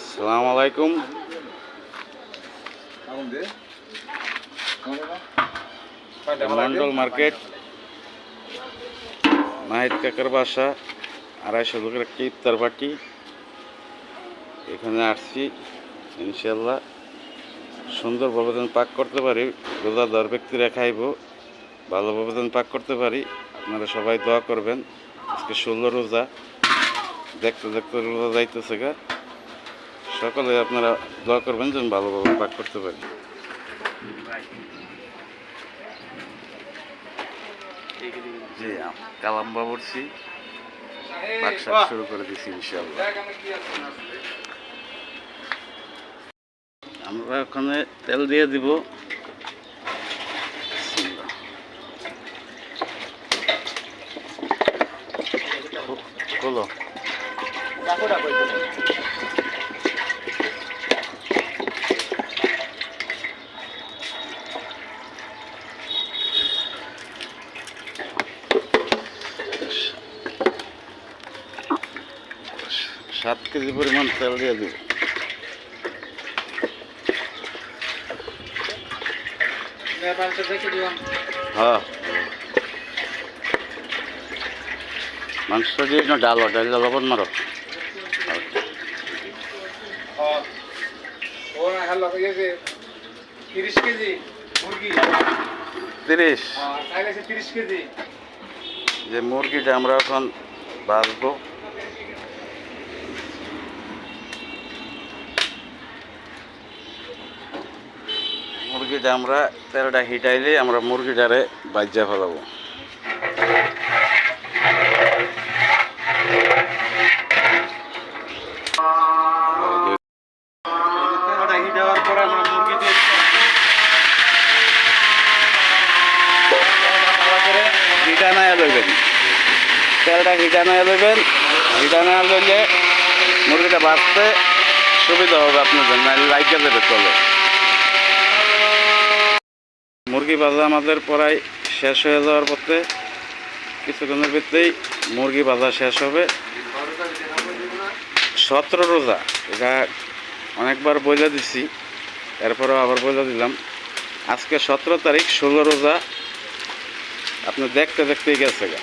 আসসালামু আলাইকুম। মন্ডল মার্কেট, নাহিদ কাকার বাসা, 250 লোকের একটি ইফতার পার্টি। এখানে আসছি, ইনশাল্লাহ সুন্দরভাবে যেন পাক করতে পারি, রোজাদার ব্যক্তিরা খাইব, ভালোভাবে যেন পাক করতে পারি। আপনারা সবাই দোয়া করবেন। আজকে 16 রোজা, দেখতে দেখতে রোজা যাইতেছে গা। সকলে আপনারা দোয়া করবেন যেন ভালোভাবে পাক করতে পারি। জি, কালাম্বা বলছি, পাক শাক শুরু করে দিচ্ছি ইনশাআল্লাহ। আমরা ওখানে তেল দিয়ে দিব। খোলো। সাত কেজি পরিমাণ তেল দিয়ে দিব। হ্যাঁ, মাংস দিয়ে ডালো, ডাল লবণ মারো। 30 কেজি মুরগি, 30 কেজি যে মুরগিটা আমরা এখন ভাজবো। মুরগিটা আমরা তেলটা হিটাইলে আমরা মুরগিটারে বাজ্যা ফেলাবো। তেলটা হিট হওয়ার পরে আমরা মুরগি দিয়ে হিটা নাইয়া লইবেন। তেলটা হিটা নাইয়া লইবেন। হিটা নাইয়া লইলে মুরগিটা ভাজতে সুবিধা হবে আপনাদের, নাইলে লাইকা দেবে চলে। মুরগি ভাজা আমাদের প্রায় শেষ হয়ে যাওয়ার পথে, কিছুক্ষণের ভিতরেই মুরগি ভাজা শেষ হবে। 17 রোজা, এটা অনেকবার বলে দিছি, এরপরেও আবার বলে দিলাম। আজকে 17 তারিখ, 16 রোজা আপনি দেখতে দেখতেই গেছে গা।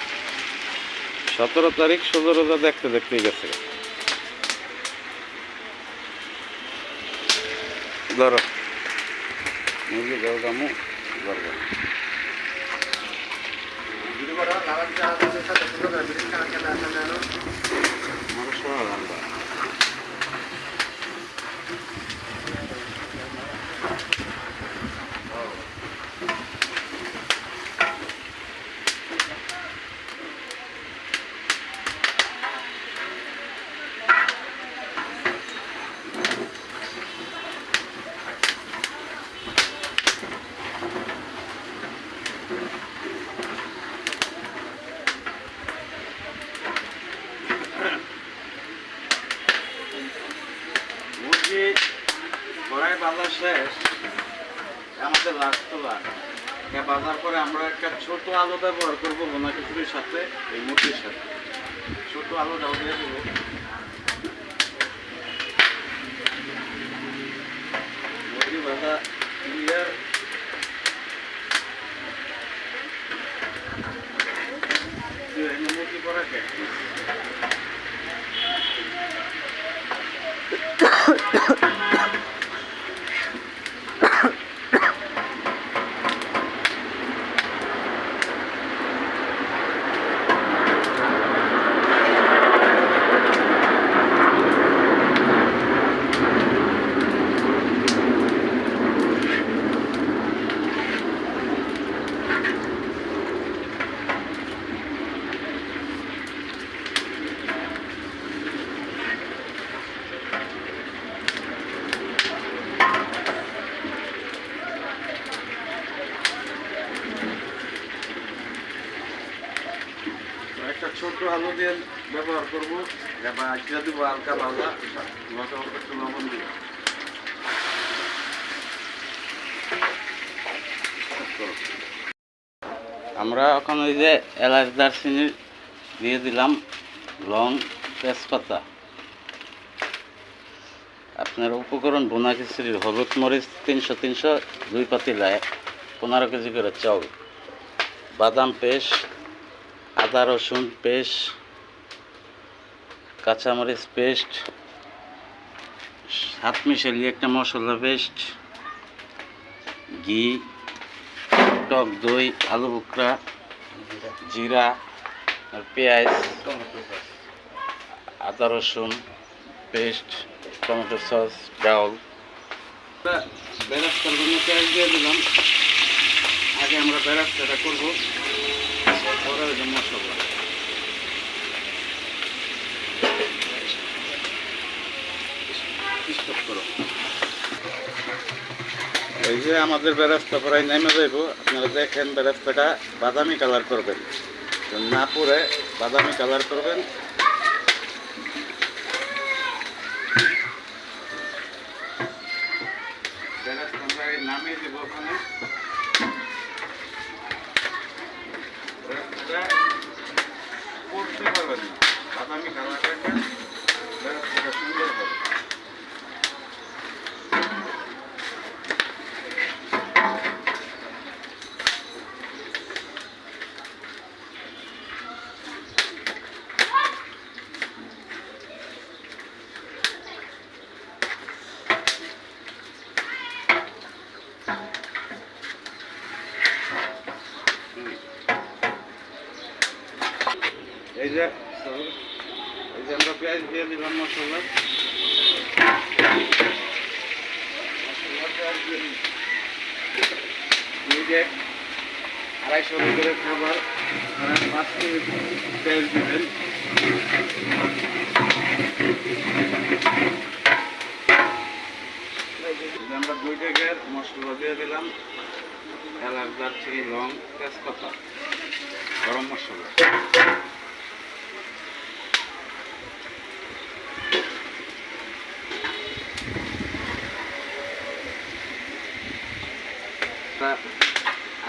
17 তারিখ 16 রোজা দেখতে দেখতেই গেছে গা। ধরো মুরগি ধরো কামু ধরবো। মুরগি কড়াই বাঁধা শেষ, আমাদের লাস্ট তোলা। এটা বাঁধার পরে আমরা একটা ছোট আলু ব্যবহার করবো বোনা খিচুড়ির সাথে, এই মুরগির সাথে ছোট আলুটাও দিয়ে দেবো। মুরগি বাঁধা ক্লিয়ার। মুরগি করা শেষ। একটা ছোট আলু দিয়ে ব্যবহার করবো, আজকে দিব হালকা ভাজা, একটু লবণ দিব। আমরা এখন ওই যে এলাচ দারচিনি দিয়ে দিলাম, লং, তেজপাতা, আপনার উপকরণ বোনা খিচুড়ির হলুদ মরিচ 300 2 পাতিলা 15 কেজি করে চাউল, বাদাম পেস্ট, আদা রসুন পেস্ট, কাঁচামরিচ পেস্ট, সাত মিশালি একটা মশলা পেস্ট, ঘি, টক দই, আলু বুকরা, জিরা আর পেঁয়াজ, আদা রসুন পেস্ট, টমেটো সস, ডাউল। বেরাস্তার জন্য পেঁয়াজ দিয়ে দিলাম। আগে আমরা বেরাস্তাটা করবো, পরে ওই যে মশলা। স্টপ করো। এই যে আমাদের বেরাস্তা প্রায় নেমে যাইব। আপনারা দেখেন বেরাস্তাটা বাদামি কালার করবেন, না পুরে বাদামি কালার করবেন। বেরাস্তা আমরা নামিয়ে দেব ওখানে। বেরাস্তাটা পড়তে পারবেন না, বাদামি কালার রাখবেন, বেরাস্তাটা সুন্দর হবে। এই যে আমরা পেঁয়াজ দিয়ে দিলাম, মশলা দিয়ে 250 লিটারের খাবার 5 মিনিট পেঁয়াজ দিবেন। আমরা 2 টাকার মশলা দিয়ে দিলাম, এলাচ, দারচিনি, লং, তেজপাতা, গরম মশলা।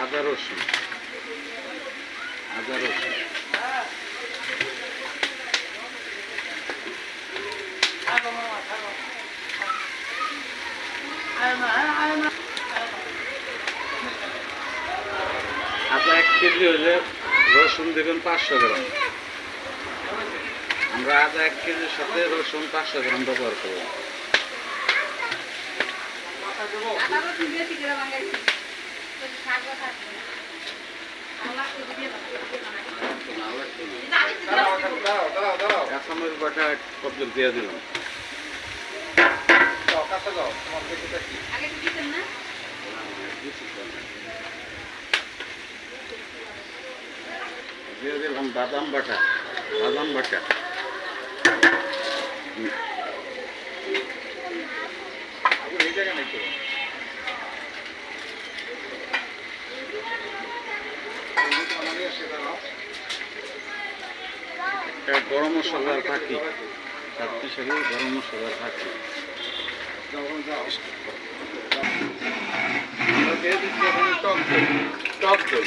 আদা রসুন, আদা 1 কেজি হলে রসুন দেবেন 500 গ্রাম। আমরা আদা 1 কেজির সাথে রসুন 500 গ্রাম ব্যবহার করব। কাঁচামরিচ বাটা কতজন দিয়ে দিলাম। দিয়ে দিলাম বাদাম বাটা। এই জায়গা নাকি গরম মশলার ফাঁকি, শক্তিশালী গরম মশলার ফাঁকি। আমরা দিয়ে দিচ্ছি এখানে টক দই।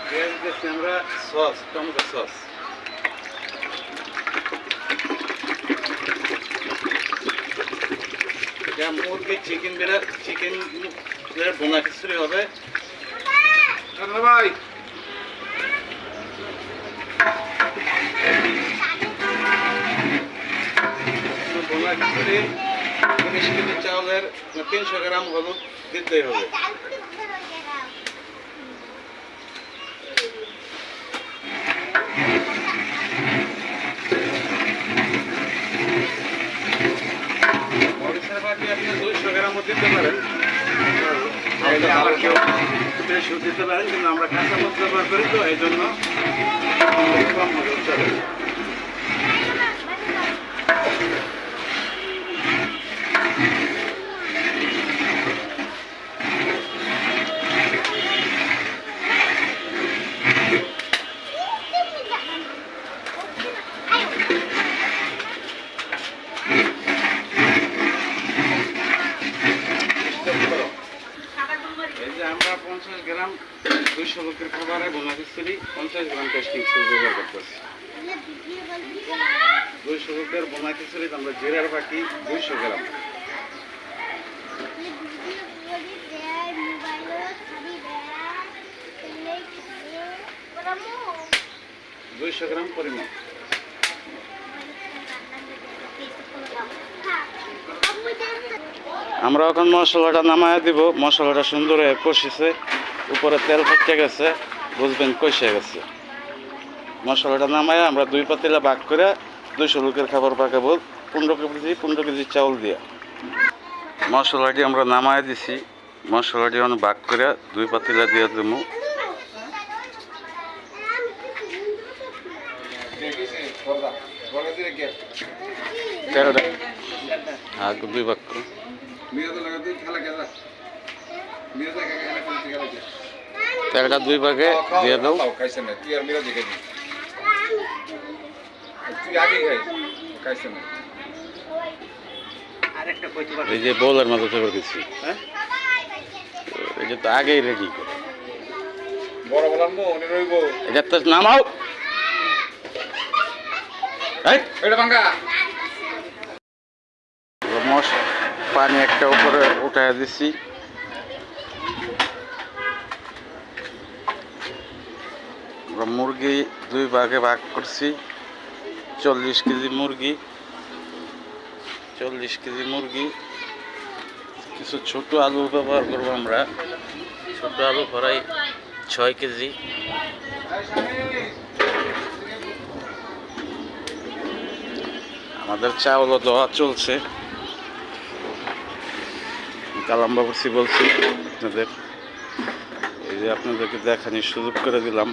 দিয়ে দিচ্ছি আমরা সস, টমেটো সস। মুরগি চিকেন বোনা খিচুড়ি হবে। ভাই বোনা খিচুড়ি 30 কেজি চাউলের 300 গ্রাম হলুদ দিতেই হবে। মরিচের বাটি আপনি 200 গ্রামও দিতে পারেন, আবার কেউ 150 দিতে পারেন, কিন্তু আমরা কাঁচা মরিচ ব্যবহার করি তো এই জন্য কম মরিচ চলে। এই যে আমরা 50 গ্রাম 200 লোকের খাবারে বোনা খিচুড়ি 50 গ্রাম টেস্টিং সস ব্যবহার করতেছি। 200 লোকের বোনা খিচুড়ি আমরা জিরার বাকি 200 গ্রাম, 200 গ্রাম পরিমাণ। আমরা এখন মশলাটা নামায় দিব। মশলাটা সুন্দর হয়ে কষিছে, উপরে তেল ফেটে গেছে, বুঝবেন কষে গেছে। মশলাটা নামায় আমরা 2 পাতিলা ভাগ করে 200 লোকের খাবার পাকাবো 15 কেজি চাউল দিয়ে। মশলাটি আমরা নামায় দিছি, মশলাটি আমরা ভাগ করে 2 পাতিলা দিয়ে দেবো। হ্যাঁ 2 ভাগ করে তেলটা 2 ভাগে দিয়ে দাও। এই যে বোলের মতো করে দিচ্ছি, এই যে তো আগেই রেডি করে এটা তো নামাও। পানি একটা উপরে উঠায় দিচ্ছি। মুরগি 2 ভাগে ভাগ করছি। 40 কেজি মুরগি, 40 কেজি মুরগি। কিছু ছোট আলু ব্যবহার করবো আমরা, ছোট আলু প্রায় 6 কেজি। আমাদের চাউলও দেওয়া চলছে। কালাম বাবুর্চি বলছি আপনাদের, এই যে আপনাদেরকে দেখানোর সুযোগ করে দিলাম।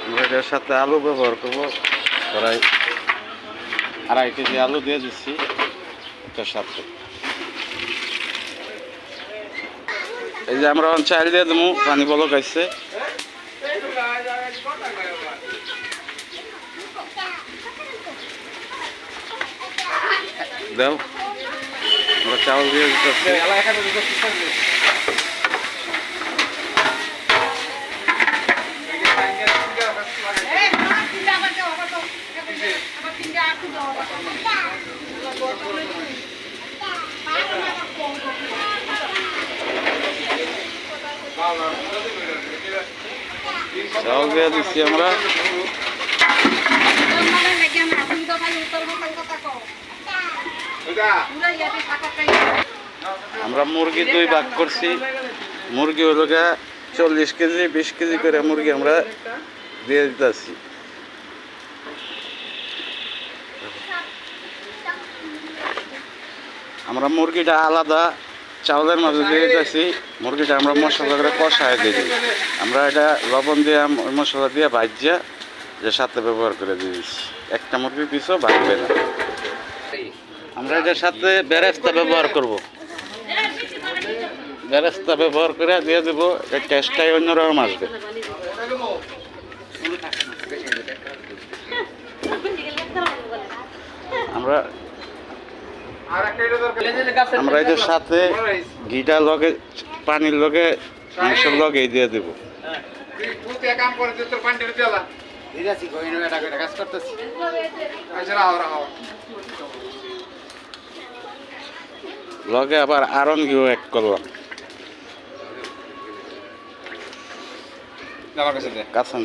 আমরা এটার সাথে আলু ব্যবহার করবো, প্রায় 2.5 কেজি আলু দিয়ে দিচ্ছি এটার সাথে। এই যে আমরা চাল দিয়ে দেবো, পানি বলক আসছে। দাও, আমরা চাউল দিয়ে দিতেছি। চাউল দিয়ে দিচ্ছি আমরা। আমরা মুরগি 2 ভাগ করছি। মুরগি হলো 40 কেজি 20 কেজি করে মুরগি আমরা দিয়ে দিতেছি। আমরা মুরগিটা আলাদা চাউলের মাঝে দিয়ে দিতেছি। মুরগিটা আমরা মশলা করে কষায় দিই। আমরা এটা লবণ দিয়ে মশলা দিয়ে ভাজিয়া যে সাথে ব্যবহার করে দিয়েছি। একটা মুরগি পিছু ভাজবে না। আমরা এটার সাথে বেরেস্তা ব্যবহার করব। বেরেস্তা ব্যবহার করে দিয়ে দেবো, এর টেস্টটাই অন্যরকম আসবে। আমরা এটার সাথে ঘিটা লগে পানির লগে মাংসের লগে দিয়ে দেবো। লগে আবার আরন ঘিও এক করলাম। কাঁচান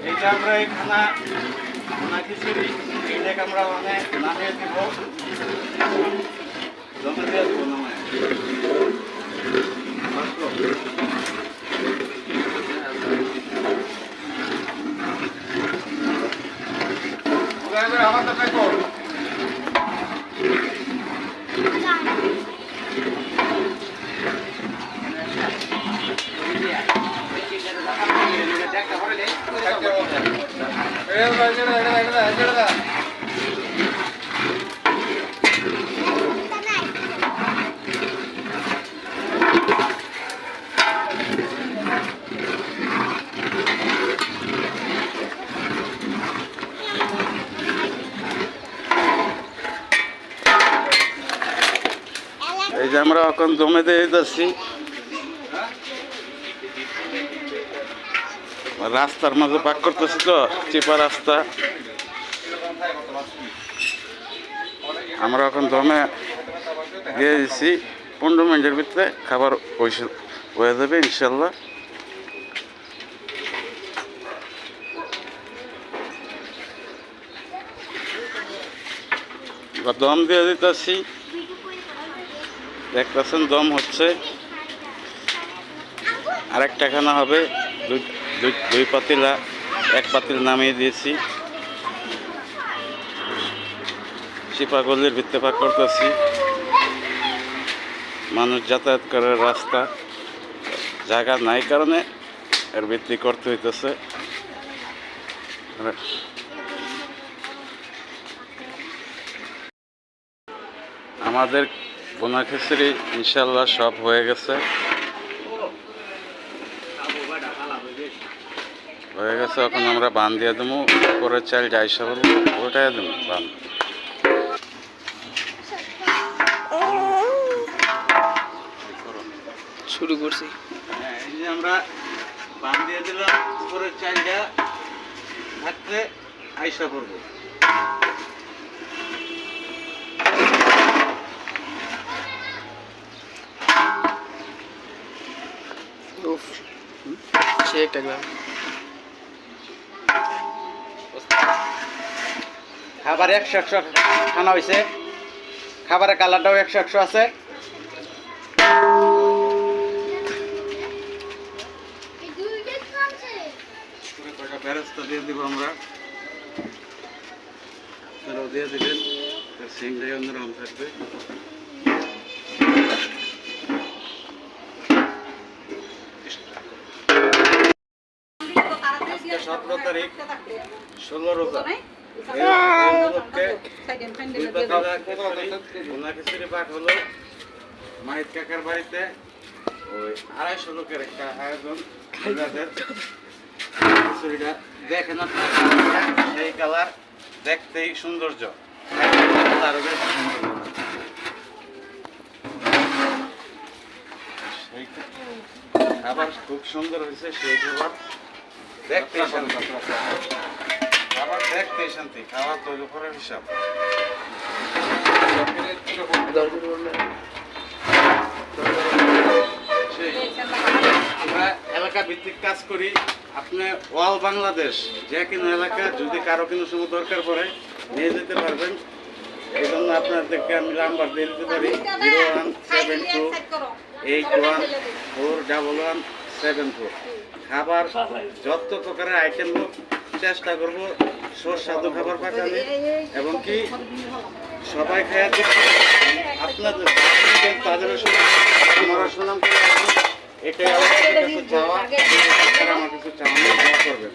এইটা আমরা এই খানা খিচুড়ি এটাকে আমরা মানে নামিয়ে দিব, জমে দিয়ে দেবো নামায়। আমার তো যে আমরা এখন জমে দিয়ে দিতেছি রাস্তার মাঝে পাক করতেছি তো চিপা রাস্তা আমরা এখন দমে দিয়ে দিচ্ছি 15 মিনিটের ভিতরে খাবার হয়ে যাবে ইনশাল্লাহ। দম দিয়ে দিতেছি দেখতেছেন দম হচ্ছে আরেকটা খানা হবে দুই পাতিলা এক পাতিল নামিয়ে দিয়েছি শিপাগলির ভিত্তে পাক করতেছি মানুষ যাতায়াত করার রাস্তা জায়গা নাই কারণে এর ভিত্তি করতে হইতেছে। আমাদের বোনা খিচুড়ি ইনশাল্লাহ সব হয়ে গেছে এখন আমরা বান দিয়ে দেবো পরে চাল যাই সব ওটাই দেবো বান শুরু করছি। এই যে আমরা বান দিয়ে দিলাম পরে চালটা থাকতে আইসা করবো উফ সে একটা গ্রাম খাবার 100 খানা হয়েছে খাবারের কালারটাও 100 আছে বেরেস্তা দিয়ে দিব আমরা দিয়ে দিবেন সিংটাই অন্যরকম থাকবে। 17 তারিখ 16 রোজা খিচুড়ি পাক হলো মাহিত কাকার বাড়িতে ওই 250 লোকের একটা আয়োজন খিচুড়িটা দেখেন আপনার এই কালার দেখতেই সৌন্দর্য আরো বেশি সৌন্দর্য খাবার খুব সুন্দর হয়েছে সেই খাবার দেখতেই শান্তি খাবার দেখতেই শান্তি খাওয়া তৈরি করার হিসাব আমরা এলাকা ভিত্তিক কাজ করি আপনি অল বাংলাদেশ যে কোনো এলাকা যদি কারো কোনো সময় দরকার পড়ে নিয়ে যেতে পারবেন এই জন্য আপনাদেরকে আমি নাম্বার দিয়ে দিতে পারি 01728141174 খাবার যত প্রকারের আইটেম হোক চেষ্টা করব সুস্বাদু খাবার পাঠাবে এবং কি সবাই খাওয়া দেখতে আপনাদের তাদের সুনাম করে এটাই আমার কাছে চাওয়া আমার কিছু চাওয়া করবেন।